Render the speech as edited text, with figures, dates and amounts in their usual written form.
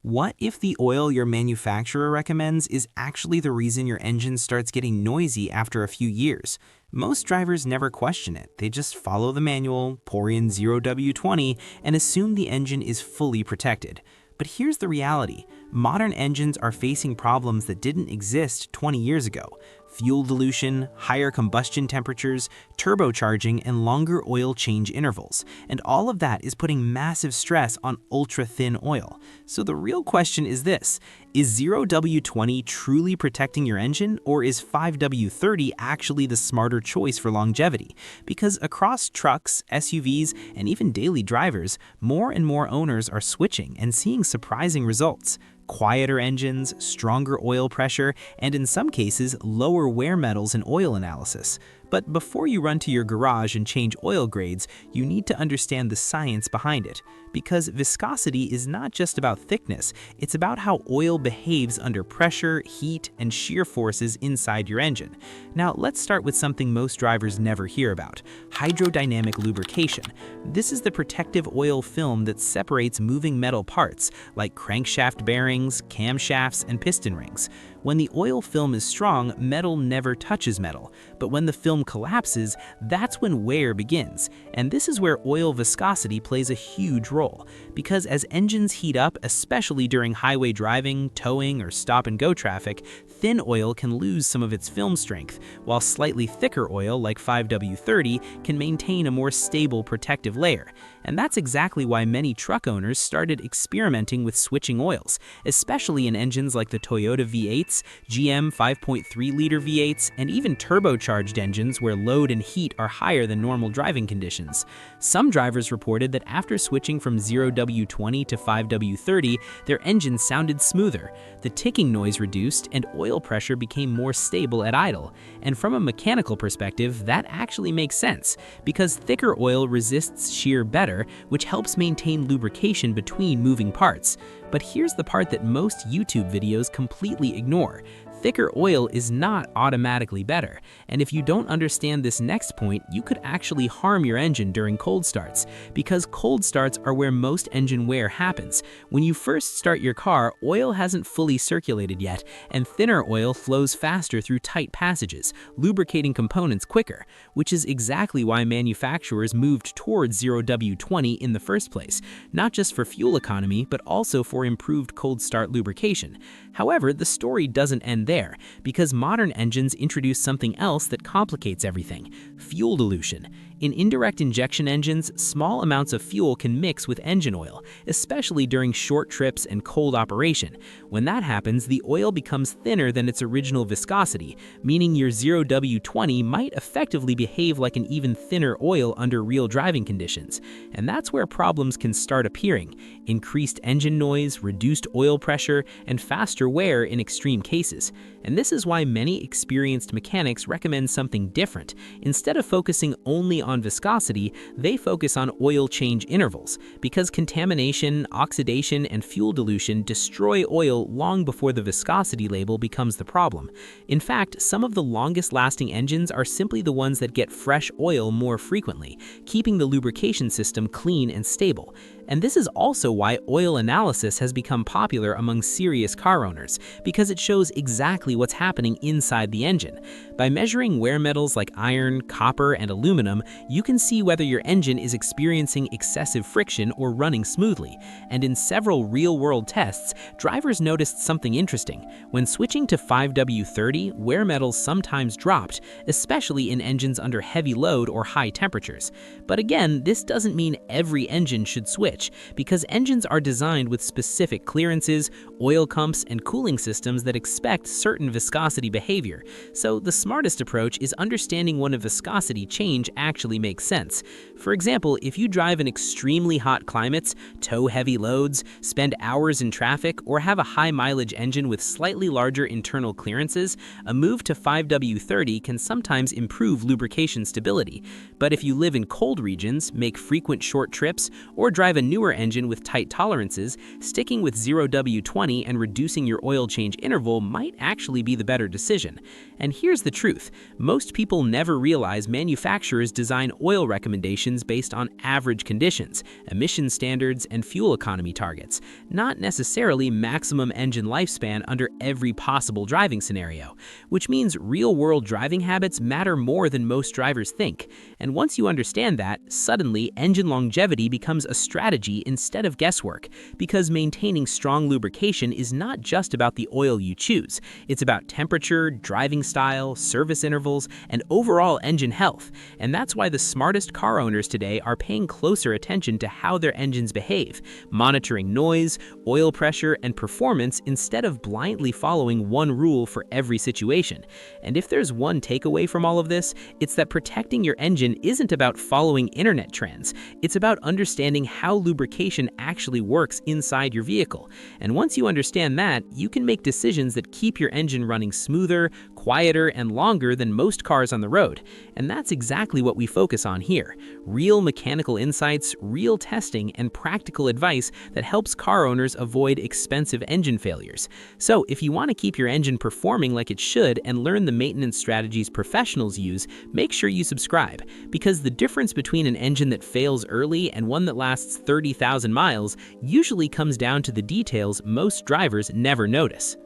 What if the oil your manufacturer recommends is actually the reason your engine starts getting noisy after a few years? Most drivers never question it. They just follow the manual, pour in 0W-20, and assume the engine is fully protected. But here's the reality. Modern engines are facing problems that didn't exist 20 years ago. Fuel dilution, higher combustion temperatures, turbocharging, and longer oil change intervals. And all of that is putting massive stress on ultra-thin oil. So the real question is this: is 0W-20 truly protecting your engine, or is 5W-30 actually the smarter choice for longevity? Because across trucks, SUVs, and even daily drivers, more and more owners are switching and seeing surprising results. Quieter engines, stronger oil pressure, and in some cases, lower wear metals in oil analysis. But before you run to your garage and change oil grades, you need to understand the science behind it. Because viscosity is not just about thickness, it's about how oil behaves under pressure, heat, and shear forces inside your engine. Now, let's start with something most drivers never hear about: hydrodynamic lubrication. This is the protective oil film that separates moving metal parts, like crankshaft bearings, camshafts, and piston rings. When the oil film is strong, metal never touches metal. But when the film collapses, that's when wear begins. And this is where oil viscosity plays a huge role. Because as engines heat up, especially during highway driving, towing, or stop-and-go traffic, thin oil can lose some of its film strength, while slightly thicker oil, like 5W-30, can maintain a more stable protective layer. And that's exactly why many truck owners started experimenting with switching oils, especially in engines like the Toyota V8s, GM 5.3-liter V8s, and even turbocharged engines where load and heat are higher than normal driving conditions. Some drivers reported that after switching from 0W-20 to 5W-30, their engines sounded smoother, the ticking noise reduced, and oil pressure became more stable at idle. And from a mechanical perspective, that actually makes sense, because thicker oil resists shear better, which helps maintain lubrication between moving parts. But here's the part that most YouTube videos completely ignore. Thicker oil is not automatically better, and if you don't understand this next point, you could actually harm your engine during cold starts, because cold starts are where most engine wear happens. When you first start your car, oil hasn't fully circulated yet, and thinner oil flows faster through tight passages, lubricating components quicker, which is exactly why manufacturers moved towards 0W-20 in the first place, not just for fuel economy, but also for improved cold start lubrication. However, the story doesn't end there, because modern engines introduce something else that complicates everything: fuel dilution. In indirect injection engines, small amounts of fuel can mix with engine oil, especially during short trips and cold operation. When that happens, the oil becomes thinner than its original viscosity, meaning your 0W-20 might effectively behave like an even thinner oil under real driving conditions. And that's where problems can start appearing: increased engine noise, reduced oil pressure, and faster wear in extreme cases. And this is why many experienced mechanics recommend something different. Instead of focusing only on viscosity, they focus on oil change intervals, because contamination, oxidation, and fuel dilution destroy oil long before the viscosity label becomes the problem. In fact, some of the longest-lasting engines are simply the ones that get fresh oil more frequently, keeping the lubrication system clean and stable. And this is also why oil analysis has become popular among serious car owners, because it shows exactly what's happening inside the engine. By measuring wear metals like iron, copper, and aluminum, you can see whether your engine is experiencing excessive friction or running smoothly. And in several real-world tests, drivers noticed something interesting. When switching to 5W-30, wear metals sometimes dropped, especially in engines under heavy load or high temperatures. But again, this doesn't mean every engine should switch, because engines are designed with specific clearances, oil pumps, and cooling systems that expect certain viscosity behavior. So the smartest approach is understanding when a viscosity change actually makes sense. For example, if you drive in extremely hot climates, tow heavy loads, spend hours in traffic, or have a high-mileage engine with slightly larger internal clearances, a move to 5W-30 can sometimes improve lubrication stability. But if you live in cold regions, make frequent short trips, or drive a a newer engine with tight tolerances, sticking with 0W-20 and reducing your oil change interval might actually be the better decision. And here's the truth. Most people never realize manufacturers design oil recommendations based on average conditions, emission standards, and fuel economy targets, not necessarily maximum engine lifespan under every possible driving scenario, which means real-world driving habits matter more than most drivers think. And once you understand that, suddenly engine longevity becomes a strategy instead of guesswork, because maintaining strong lubrication is not just about the oil you choose. It's about temperature, driving style, service intervals, and overall engine health. And that's why the smartest car owners today are paying closer attention to how their engines behave, monitoring noise, oil pressure, and performance instead of blindly following one rule for every situation. And if there's one takeaway from all of this, it's that protecting your engine isn't about following internet trends. It's about understanding how lubrication actually works inside your vehicle. And once you understand that, you can make decisions that keep your engine running smoother, quieter, and longer than most cars on the road. And that's exactly what we focus on here. Real mechanical insights, real testing, and practical advice that helps car owners avoid expensive engine failures. So if you want to keep your engine performing like it should and learn the maintenance strategies professionals use, make sure you subscribe, because the difference between an engine that fails early and one that lasts 30,000 miles usually comes down to the details most drivers never notice.